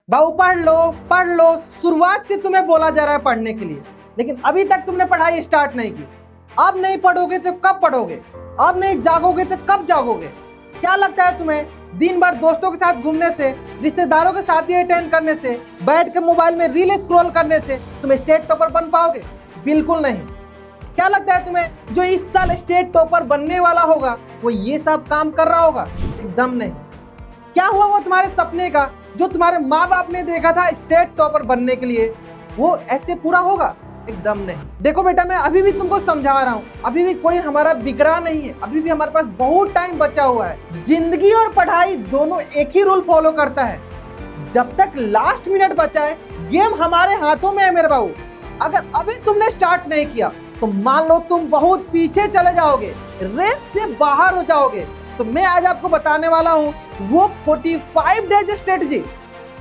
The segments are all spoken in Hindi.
बाबू पढ़ लो, शुरुआत से तुम्हें बोला जा रहा है पढ़ने के लिए, लेकिन अभी तक तुमने पढ़ाई स्टार्ट नहीं की। अब नहीं पढ़ोगे तो कब पढ़ोगे? अब नहीं जागोगे तो कब जागोगे? क्या लगता है तुम्हें दिन भर दोस्तों के साथ घूमने से, रिश्तेदारों के साथ अटेंड करने से, बैठ के मोबाइल में रील स्क्रॉल करने से तुम स्टेट टॉपर बन पाओगे? बिल्कुल नहीं। क्या लगता है तुम्हें जो इस साल स्टेट टॉपर बनने वाला होगा वो ये सब काम कर रहा होगा? एकदम नहीं। क्या हुआ वो तुम्हारे सपने का जो तुम्हारे माँ बाप ने देखा था स्टेट टॉपर बनने के लिए, वो ऐसे पूरा होगा? एकदम नहीं। देखो बेटा, मैं अभी भी तुमको समझा रहा हूँ, अभी भी कोई हमारा बिगड़ा नहीं है, अभी भी हमारे पास बहुत टाइम बचा हुआ है। जिंदगी और पढ़ाई दोनों एक ही रूल फॉलो करता है, जब तक लास्ट मिनट बचा है गेम हमारे हाथों में है मेरे बाबू। अगर अभी तुमने स्टार्ट नहीं किया तो मान लो तुम बहुत पीछे चले जाओगे, रेस से बाहर हो जाओगे। तो मैं आज आपको बताने वाला हूँ वो 45 डेज स्ट्रेटजी,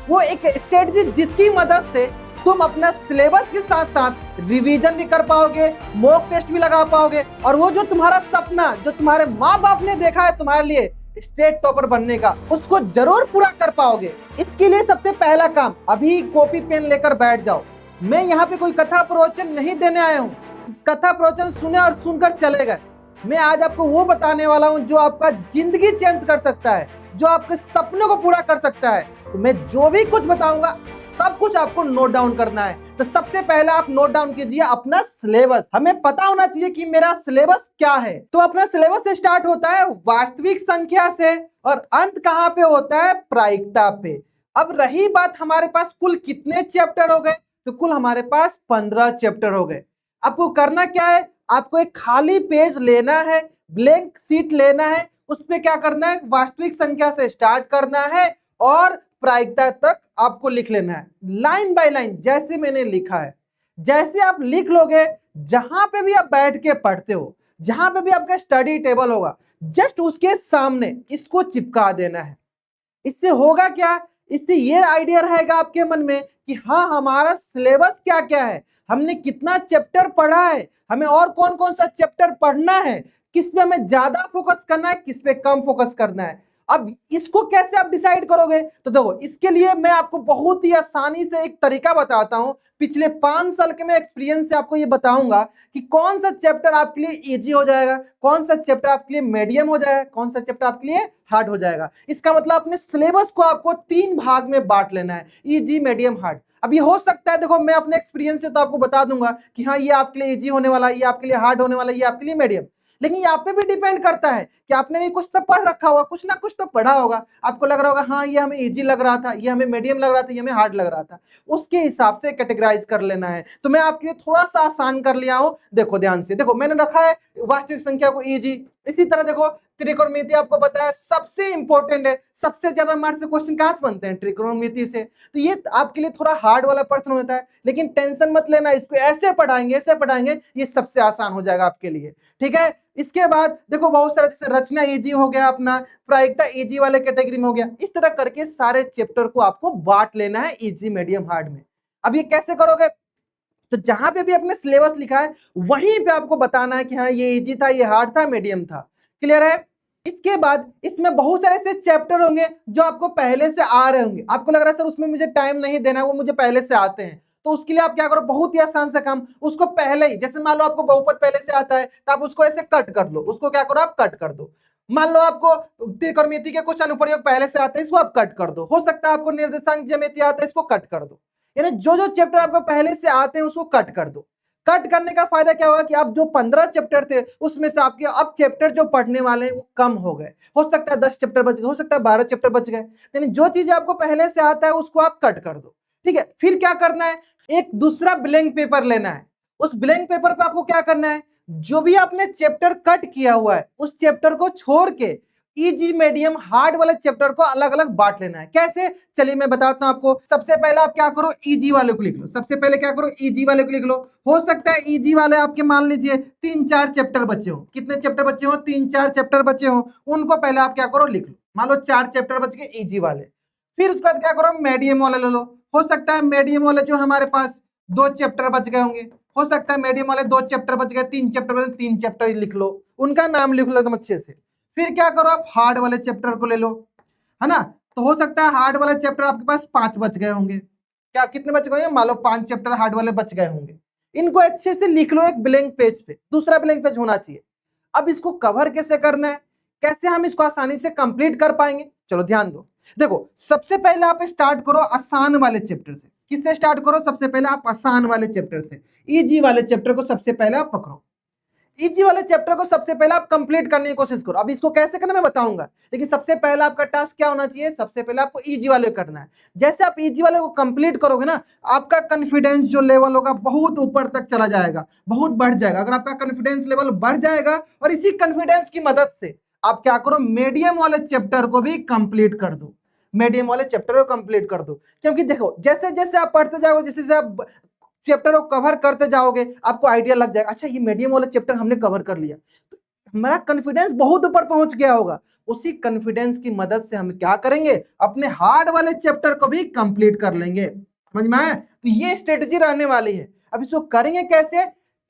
वो एक स्ट्रेटजी जिसकी मदद से तुम अपना सिलेबस के साथ साथ रिवीजन भी कर पाओगे, मॉक टेस्ट भी लगा पाओगे, और वो जो तुम्हारा सपना जो तुम्हारे माँ बाप ने देखा है तुम्हारे लिए स्टेट टॉपर बनने का, उसको जरूर पूरा कर पाओगे। इसके लिए सबसे पहला काम, अभी कॉपी पेन लेकर बैठ जाओ। मैं यहाँ पे कोई कथा प्रवचन नहीं देने आया हूँ, कथा प्रवचन सुने और सुनकर चले गए। मैं आज आपको वो बताने वाला हूँ जो आपका जिंदगी चेंज कर सकता है, जो आपके सपनों को पूरा कर सकता है। तो मैं जो भी कुछ बताऊंगा सब कुछ आपको नोट डाउन करना है। तो सबसे पहले आप नोट डाउन कीजिए अपना सिलेबस। हमें पता होना चाहिए कि मेरा सिलेबस क्या है। तो अपना सिलेबस से स्टार्ट होता है वास्तविक संख्या से और अंत कहाँ पे होता है? प्रायिकता पे। अब रही बात हमारे पास कुल कितने चैप्टर हो गए, तो कुल हमारे पास 15 चैप्टर हो गए। आपको करना क्या है? आपको एक खाली पेज लेना है, ब्लैंक शीट लेना है, उस पे क्या करना है? वास्तविक संख्या से स्टार्ट करना है और प्रायिकता तक आपको लिख लेना है, लाइन बाय लाइन, जैसे मैंने लिखा है। जैसे आप लिख लोगे, जहां पे भी आप बैठ के पढ़ते हो, जहां पे भी आपका स्टडी टेबल होगा, जस्ट उसके सामने इसको चिपका देना है। इससे होगा क्या? इससे ये आइडिया रहेगा आपके मन में कि हाँ, हमारा सिलेबस क्या क्या है, हमने कितना चैप्टर पढ़ा है, हमें और कौन कौन सा चैप्टर पढ़ना है, किस पे हमें ज्यादा फोकस करना है, किस पे कम फोकस करना है। अब इसको कैसे आप डिसाइड करोगे? तो देखो, इसके लिए मैं आपको बहुत ही आसानी से एक तरीका बताता हूं। पिछले 5 साल के मैं एक्सपीरियंस से आपको ये बताऊंगा कि कौन सा चैप्टर आपके लिए इजी हो जाएगा, कौन सा चैप्टर आपके लिए मीडियम हो जाएगा, कौन सा चैप्टर आपके लिए हार्ड हो जाएगा। इसका मतलब अपने सिलेबस को आपको 3 भाग में बांट लेना है, इजी, मीडियम, हार्ड। अब ये हो सकता है, देखो मैं अपने एक्सपीरियंस से तो आपको बता दूंगा कि हाँ, ये आपके लिए इजी होने वाला है, ये आपके लिए हार्ड होने वाला है, ये आपके लिए मीडियम। लेकिन ये आप पे भी डिपेंड करता है कि आपने भी कुछ तो पढ़ रखा होगा, कुछ ना कुछ तो पढ़ा होगा। आपको लग रहा होगा हाँ, ये हमें इजी लग रहा था, ये हमें मीडियम लग रहा था, ये हमें हार्ड लग रहा था। उसके हिसाब से कैटेगराइज कर लेना है। तो मैं आपके लिए थोड़ा सा आसान कर लिया हूं। देखो ध्यान से, देखो मैंने रखा है वास्तविक संख्या को इजी। इसी तरह देखो, त्रिकोणमिति आपको बताया सबसे इंपॉर्टेंट है, सबसे ज्यादा मार्क्स से क्वेश्चन कहां से बनते हैं? त्रिकोणमिति से। तो ये आपके लिए थोड़ा हार्ड वाला प्रश्न होता है, लेकिन टेंशन मत लेना, इसको ऐसे पढ़ाएंगे, ये सबसे आसान हो जाएगा आपके लिए। ठीक है। इसके बाद देखो बहुत सारा, जैसे रचना इजी हो गया, अपना प्रायिकता इजी वाले कैटेगरी में हो गया। इस तरह करके सारे चैप्टर को आपको बांट लेना है इजी, मीडियम, हार्ड में। अब ये कैसे करोगे? तो जहां पे भी आपने सिलेबस लिखा है वहीं पे आपको बताना है कि हाँ, ये इजी था, ये हार्ड था, मीडियम था। क्लियर है? इसके बाद इसमें बहुत सारे ऐसे चैप्टर होंगे जो आपको पहले से आ रहे होंगे, आपको लग रहा है सर उसमें मुझे टाइम नहीं देना है, वो मुझे पहले से आते हैं। तो उसके लिए आप क्या करो, बहुत ही आसान सा काम, उसको पहले ही, जैसे मान लो आपको बहुपद पहले से आता है तो आप उसको ऐसे कट कर लो, उसको क्या करो, आप कट कर दो। मान लो आपको त्रिकोणमिति के कुछ अनुप्रयोग पहले से आते हैं, इसको आप कट कर दो। हो सकता है आपको निर्देशांक ज्यामिति आता है, इसको कट कर दो। यानी जो जो चैप्टर आपको पहले से आते हैं उसको कट कर दो। कट करने का फायदा क्या होगा कि आप जो 15 चैप्टर थे उसमें से आपके अब चैप्टर जो पढ़ने वाले हैं वो कम हो गए। हो सकता है 10 चैप्टर बच गए, हो सकता है 12 चैप्टर बच गए। यानी जो चीज आपको पहले से आता है उसको आप कट कर दो। ठीक है। फिर क्या करना है, एक दूसरा ब्लैंक पेपर लेना है। उस ब्लैंक पेपर पे आपको क्या करना है, जो भी आपने चैप्टर कट किया हुआ है उस चैप्टर को छोड़ के इजी, मीडियम, हार्ड वाले चैप्टर को अलग अलग बांट लेना है। कैसे? चलिए मैं बताता हूं आपको। सबसे पहले आप क्या करो, इजी वाले को लिख लो। सबसे पहले क्या करो, इजी वाले को लिख लो। हो सकता है इजी वाले आपके मान लीजिए 3-4 चैप्टर बचे हो। कितने चैप्टर बचे हो? 3-4 चैप्टर बचे हो। उनको पहले आप क्या करो, लिख लो। मान लो 4 चैप्टर बच गए इजी वाले। फिर उसके बाद क्या करो, मीडियम वाले ले लो। हो सकता है मीडियम वाले जो हमारे पास 2 चैप्टर बच गए होंगे, हो सकता है मीडियम वाले 2 चैप्टर बच गए, 3 चैप्टर बचे, 3 चैप्टर लिख लो, उनका नाम लिख लो एकदम अच्छे से। फिर क्या करो, आप हार्ड वाले चैप्टर को ले लो, है ना। तो हो सकता है हार्ड वाले चैप्टर आपके पास 5 बच गए होंगे। क्या कितने बच गए? मान लो 5 चैप्टर हार्ड वाले बच गए होंगे। इनको अच्छे से लिख लो एक ब्लैंक पेज पे, दूसरा ब्लैंक पेज होना चाहिए। अब इसको कवर कैसे करना है, कैसे हम इसको आसानी से कंप्लीट कर पाएंगे? चलो ध्यान दो। देखो सबसे पहले आप स्टार्ट करो आसान वाले चैप्टर से। किससे स्टार्ट करो? सबसे पहले आप आसान वाले चैप्टर से, इजी वाले चैप्टर को सबसे पहले आप पकड़ो। इजी वाले चैप्टर को सबसे पहले आप कंप्लीट करने की कोशिश करो। अब इसको कैसे करना मैं बताऊंगा, लेकिन सबसे पहले आपका टास्क क्या होना चाहिए? सबसे पहले आपको इजी वाले करना है। जैसे आप इजी वाले को कंप्लीट करोगे ना, आपका कॉन्फिडेंस जो लेवल होगा बहुत ऊपर तक चला जाएगा, बहुत बढ़ जाएगा। अगर आपका कॉन्फिडेंस लेवल बढ़ जाएगा और इसी कॉन्फिडेंस की मदद से आप क्या करो, मीडियम वाले चैप्टर को भी कंप्लीट कर दो। मीडियम वाले चैप्टर को कंप्लीट कर दो, क्योंकि देखो जैसे जैसे आप पढ़ते जाओगे, जैसे जैसे आप चैप्टर को कवर करते जाओगे, आपको आइडिया लग जाएगा, अच्छा ये मीडियम वाला चैप्टर हमने कवर कर लिया, तो हमारा कॉन्फिडेंस बहुत ऊपर पहुंच गया होगा। उसी कॉन्फिडेंस की मदद से हम क्या करेंगे, अपने हार्ड वाले चैप्टर को भी कंप्लीट कर लेंगे। समझ में आया? तो ये स्ट्रेटजी रहने वाली है। अब इसको करेंगे कैसे?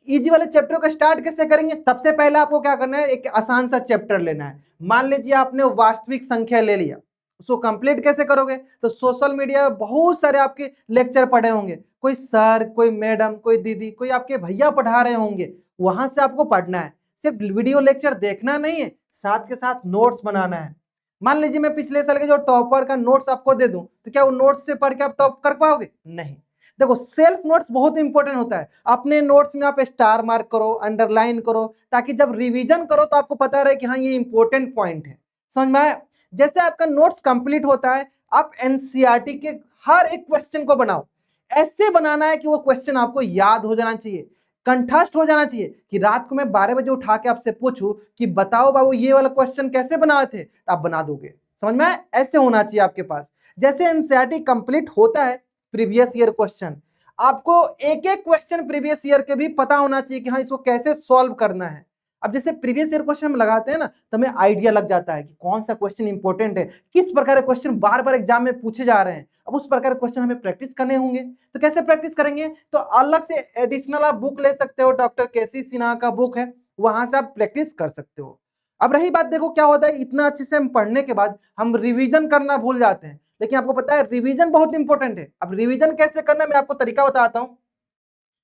इजी वाले चैप्टर को स्टार्ट कैसे करेंगे? सबसे पहले आपको क्या करना है, एक आसान सा चैप्टर लेना है। मान लीजिए आपने वास्तविक संख्या ले लिया, उसको कंप्लीट कैसे करोगे? तो सोशल मीडिया में बहुत सारे आपके लेक्चर पढ़े होंगे, कोई सर, कोई मैडम, कोई दीदी, कोई आपके भैया पढ़ा रहे होंगे, वहां से आपको पढ़ना है। सिर्फ वीडियो लेक्चर देखना नहीं है, साथ के साथ नोट्स बनाना है। मान लीजिए मैं पिछले साल के जो टॉपर का नोट्स आपको दे दूं, तो क्या वो नोट्स से पढ़ के आप टॉप कर पाओगे? नहीं। देखो सेल्फ नोट्स बहुत इंपॉर्टेंट होता है। अपने नोट्स में आप स्टार मार्क करो, अंडरलाइन करो, ताकि जब रिवीजन करो तो आपको पता रहे कि हाँ ये इंपॉर्टेंट पॉइंट है। समझ में आया? जैसे आपका नोट्स कंप्लीट होता है, आप एनसीईआरटी के हर एक क्वेश्चन को बनाओ। ऐसे बनाना है कि वो क्वेश्चन आपको याद हो जाना चाहिए, कंठस्थ हो जाना चाहिए, कि रात को मैं 12 बजे उठा के आपसे पूछूं कि बताओ बाबू ये वाला क्वेश्चन कैसे बनाए थे, तो आप बना दोगे। समझ में आया? ऐसे होना चाहिए आपके पास। जैसे एनसीईआरटी कंप्लीट होता है, प्रीवियस ईयर क्वेश्चन, आपको एक एक क्वेश्चन प्रीवियस ईयर के भी पता होना चाहिए कि हाँ इसको कैसे सॉल्व करना है। अब जैसे प्रीवियस ईयर क्वेश्चन हम लगाते हैं ना, तो हमें आइडिया लग जाता है कि कौन सा क्वेश्चन इंपॉर्टेंट है, किस प्रकार के क्वेश्चन बार बार एग्जाम में पूछे जा रहे हैं। अब उस प्रकार के क्वेश्चन हमें प्रैक्टिस करने होंगे, तो कैसे प्रैक्टिस करेंगे? तो अलग से एडिशनल आप बुक ले सकते हो, डॉक्टर केसी सिन्हा का बुक है, वहां से आप प्रैक्टिस कर सकते हो। अब रही बात, देखो क्या होता है, इतना अच्छे से हम पढ़ने के बाद हम रिवीजन करना भूल जाते हैं। लेकिन आपको पता है रिवीजन बहुत इंपॉर्टेंट है। अब रिवीजन कैसे करना मैं आपको तरीका बताता हूं।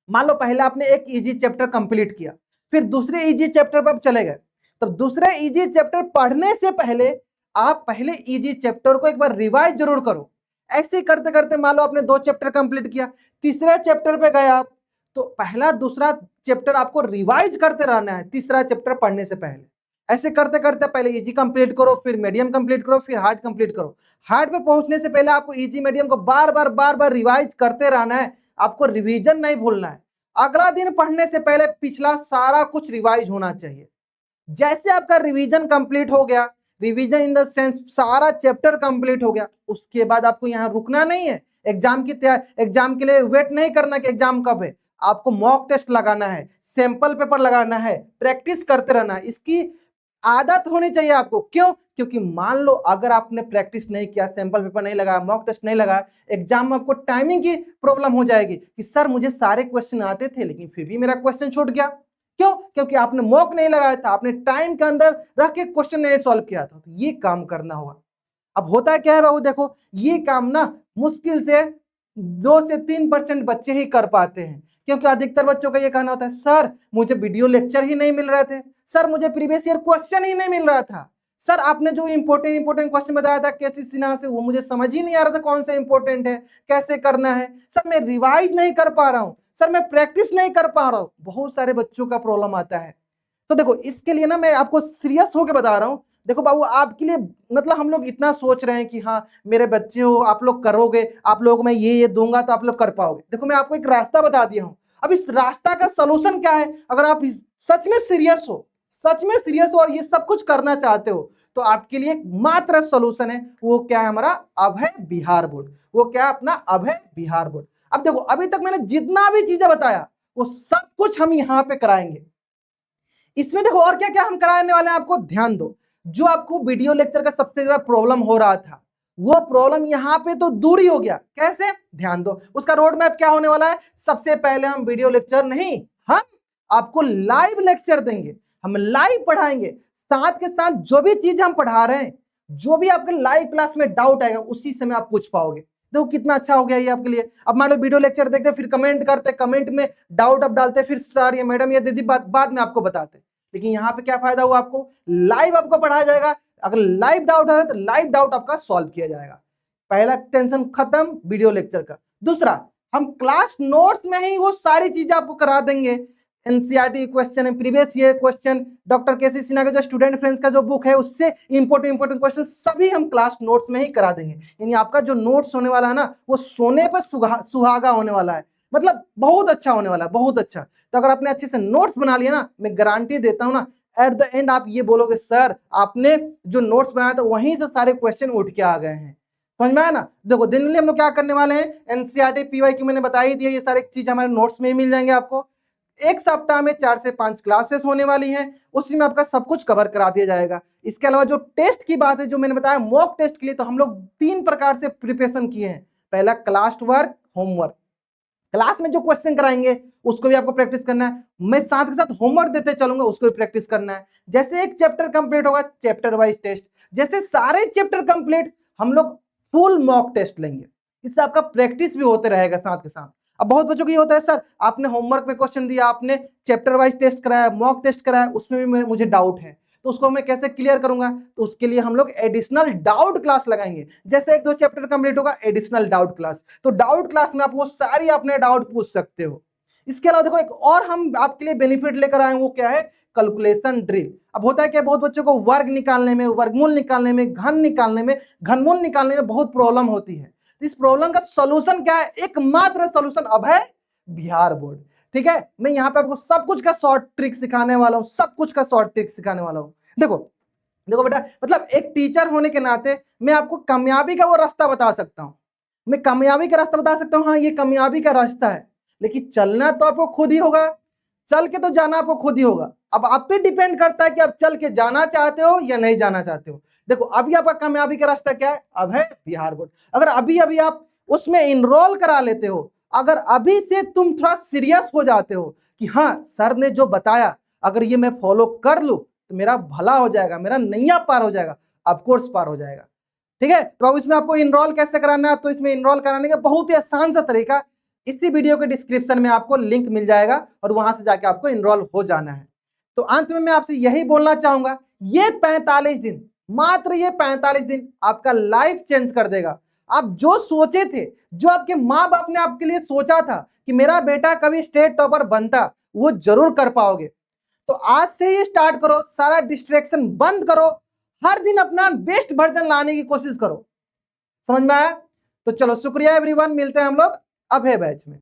मान लो पहले आपने एक इजी चैप्टर कंप्लीट किया, फिर दूसरे इजी चैप्टर पर आप चले गए, तब दूसरे इजी चैप्टर पढ़ने से पहले आप पहले इजी चैप्टर को एक बार रिवाइज जरूर करो। ऐसे करते करते मान लो आपने 2 चैप्टर कंप्लीट किया, तीसरे चैप्टर पे गए आप, तो पहला दूसरा चैप्टर आपको रिवाइज करते रहना है तीसरा चैप्टर पढ़ने से पहले। ऐसे करते करते पहले इजी कंप्लीट करो, फिर मीडियम कंप्लीट करो, फिर हार्ड कंप्लीट करो। हार्ड पे पहुंचने से पहले आपको इजी मीडियम को बार बार रिवाइज करते रहना है। आपको रिवीजन नहीं भूलना है। अगला दिन पढ़ने से पहले पिछला सारा कुछ रिवाइज होना चाहिए। जैसे आपका रिवीजन कंप्लीट हो गया, रिवीजन इन द सेंस सारा चैप्टर कंप्लीट हो गया, उसके बाद आपको यहाँ रुकना नहीं है। एग्जाम की तैयारी, एग्जाम के लिए वेट नहीं करना कि एग्जाम कब है। आपको मॉक टेस्ट लगाना है, सैंपल पेपर लगाना है, प्रैक्टिस करते रहना है। इसकी आदत होनी चाहिए आपको। क्यों? क्योंकि मान लो अगर आपने प्रैक्टिस नहीं किया, सैंपल पेपर नहीं लगाया, मॉक टेस्ट नहीं लगाया, एग्जाम में आपको टाइमिंग की प्रॉब्लम हो जाएगी कि सर मुझे सारे क्वेश्चन आते थे लेकिन फिर भी मेरा क्वेश्चन छूट गया। क्यों? क्योंकि आपने मॉक नहीं लगाया था, आपने टाइम के अंदर रख के क्वेश्चन नहीं सॉल्व किया था। तो ये काम करना होगा। अब होता क्या है बाबू, देखो ये काम ना मुश्किल से 2 से 3% बच्चे ही कर पाते हैं, क्योंकि अधिकतर बच्चों का ये कहना होता है सर मुझे वीडियो लेक्चर ही नहीं मिल रहे थे, सर मुझे प्रीवियस ईयर क्वेश्चन ही नहीं मिल रहा था, सर आपने जो इंपॉर्टेंट क्वेश्चन बताया था केसी सिन्हा से वो मुझे समझ ही नहीं आ रहा था कौन सा इंपॉर्टेंट है, कैसे करना है, सर मैं रिवाइज नहीं कर पा रहा हूं, सर मैं प्रैक्टिस नहीं कर पा रहा हूं। बहुत सारे बच्चों का प्रॉब्लम आता है। तो देखो इसके लिए ना मैं आपको सीरियस होकर बता रहा हूं। देखो बाबू आपके लिए मतलब हम लोग इतना सोच रहे हैं कि हाँ मेरे बच्चे हो, आप लोग करोगे, आप लोग मैं ये दूंगा तो आप लोग कर पाओगे। देखो मैं आपको एक रास्ता बता दिया हूं। अब इस रास्ता का सोल्यूशन क्या है? अगर आप सच में सीरियस हो, सच में सीरियस हो और ये सब कुछ करना चाहते हो, तो आपके लिए एक मात्र सोल्यूशन है। वो क्या है? हमारा अभय बिहार बोर्ड। वो क्या है? अपना अभय बिहार बोर्ड। अब देखो अभी तक मैंने जितना भी चीजें बताया वो सब कुछ हम यहाँ पे कराएंगे। इसमें देखो और क्या क्या हम कराने वाले हैं आपको, ध्यान दो। जो आपको वीडियो लेक्चर का सबसे ज्यादा प्रॉब्लम हो रहा था, वो प्रॉब्लम यहाँ पे तो दूर ही हो गया। कैसे? ध्यान दो। उसका रोड मैप क्या होने वाला है? सबसे पहले हम वीडियो लेक्चर नहीं, हम आपको लाइव लेक्चर देंगे, हम लाइव पढ़ाएंगे। साथ के साथ जो भी चीज हम पढ़ा रहे हैं जो भी आपके लाइव क्लास में डाउट आएगा उसी समय आप पूछ पाओगे। देखो कितना अच्छा हो गया ये आपके लिए। अब मान लो वीडियो लेक्चर देखते फिर कमेंट करते, कमेंट में डाउट अब डालते, फिर सर या मैडम या दीदी बाद में आपको बताते। लेकिन यहाँ पे क्या फायदा हुआ आपको, लाइव आपको पढ़ाया जाएगा। अगर लाइव डाउट है तो लाइव डाउट आपका सॉल्व किया जाएगा। पहला टेंशन खत्म वीडियो लेक्चर का। दूसरा, हम क्लास नोट्स में ही वो सारी चीजें आपको करा देंगे। NCERT question, previous year question, doctor K C Sinha का जो स्टूडेंट फ्रेंड्स का जो बुक है उससे इंपोर्टेंट क्वेश्चन सभी हम क्लास नोट्स में ही करा देंगे। यानी आपका जो नोट्स होने वाला है ना वो सोने पर सुहागा होने वाला है, मतलब बहुत अच्छा होने वाला है, बहुत अच्छा। तो अगर आपने अच्छे से नोट्स बना लिया ना, मैं गारंटी देता हूं ना, एट द एंड आप ये बोलोगे सर आपने जो नोट्स बनाया था वहीं से सारे क्वेश्चन उठ के आ गए हैं। समझ में आया ना। देखो दिन में हम लोग क्या करने वाले हैं, एनसीईआरटी पीवाईक्यू मैंने बता ही दिया, ये सारी चीज हमारे नोट्स में ही मिल जाएंगे आपको। एक सप्ताह में 4 से 5 क्लासेस होने वाली हैं, उसी में आपका सब कुछ कवर करा दिया जाएगा। इसके अलावा जो टेस्ट की बात है, जो मैंने बताया मॉक टेस्ट के लिए, तो हम लोग 3 प्रकार से प्रिपरेशन किए हैं। पहला क्लास वर्क, होमवर्क। क्लास में जो क्वेश्चन कराएंगे उसको भी आपको प्रैक्टिस करना है, मैं साथ के साथ होमवर्क देते चलूंगा उसको भी प्रैक्टिस करना है। जैसे एक चैप्टर कंप्लीट होगा चैप्टर वाइज टेस्ट, जैसे सारे चैप्टर कंप्लीट हम लोग फुल मॉक टेस्ट लेंगे। इससे आपका प्रैक्टिस भी होते रहेगा साथ के साथ। अब बहुत बच्चों को ये होता है सर आपने होमवर्क में क्वेश्चन दिया, आपने चैप्टर वाइज टेस्ट कराया, मॉक टेस्ट कराया, उसमें भी मुझे डाउट है, तो उसको मैं कैसे क्लियर करूंगा। तो उसके लिए हम लोग एडिशनल डाउट क्लास लगाएंगे। जैसे 1-2 चैप्टर कंप्लीट होगा, एडिशनल डाउट क्लास, तो डाउट क्लास में आप वो सारी अपने डाउट पूछ सकते हो। इसके अलावा देखो एक और हम आपके लिए बेनिफिट लेकर आए, वो क्या है, कैलकुलेशन ड्रिल। अब होता है कि बहुत बच्चों को वर्ग निकालने में, वर्गमूल निकालने में, घन निकालने में, घनमूल निकालने में बहुत प्रॉब्लम होती है। इस प्रॉब्लम का सॉल्यूशन क्या है, एकमात्र सॉल्यूशन अब है बिहार बोर्ड। ठीक है, मैं यहाँ पे आपको सब कुछ का शॉर्ट ट्रिक सिखाने वाला हूँ, सब कुछ का शॉर्ट ट्रिक सिखाने वाला हूँ। देखो देखो बेटा, मतलब एक टीचर होने के नाते मैं आपको कामयाबी का वो रास्ता बता सकता हूँ, मैं कामयाबी का रास्ता बता सकता हूँ, हाँ ये कामयाबी का रास्ता है, लेकिन चलना तो आपको खुद ही होगा, चल के तो जाना आपको खुद ही होगा। अब आप पे डिपेंड करता है कि आप चल के जाना चाहते हो या नहीं जाना चाहते हो। देखो अभी आपका कामयाबी का रास्ता क्या है, अब है बिहार बोर्ड। अगर अभी अभी आप उसमें इनरोल करा लेते हो, अगर अभी से तुम थोड़ा सीरियस हो जाते हो कि हाँ सर ने जो बताया अगर ये मैं फॉलो कर लूं तो मेरा भला हो जाएगा, मेरा नैया पार हो जाएगा, ऑफकोर्स पार हो जाएगा। ठीक है, तो अब इसमें आपको इनरोल कैसे कराना है, तो इसमें इनरोल कराने का बहुत ही आसान सा तरीका इसी वीडियो के डिस्क्रिप्शन में आपको लिंक मिल जाएगा और वहां से जाके आपको इनरोल हो जाना है। तो अंत में मैं आपसे यही बोलना चाहूंगा, ये 45 दिन, मात्र ये 45 दिन आपका लाइफ चेंज कर देगा। आप जो सोचे थे, जो आपके माँ बाप ने आपके लिए सोचा था कि मेरा बेटा कभी स्टेट टॉपर बनता, वो जरूर कर पाओगे। तो आज से ही स्टार्ट करो, सारा डिस्ट्रैक्शन बंद करो, हर दिन अपना बेस्ट वर्जन लाने की कोशिश करो। समझ में आया? तो चलो शुक्रिया एवरीवन, मिलते हैं हम लोग अभय बैच में।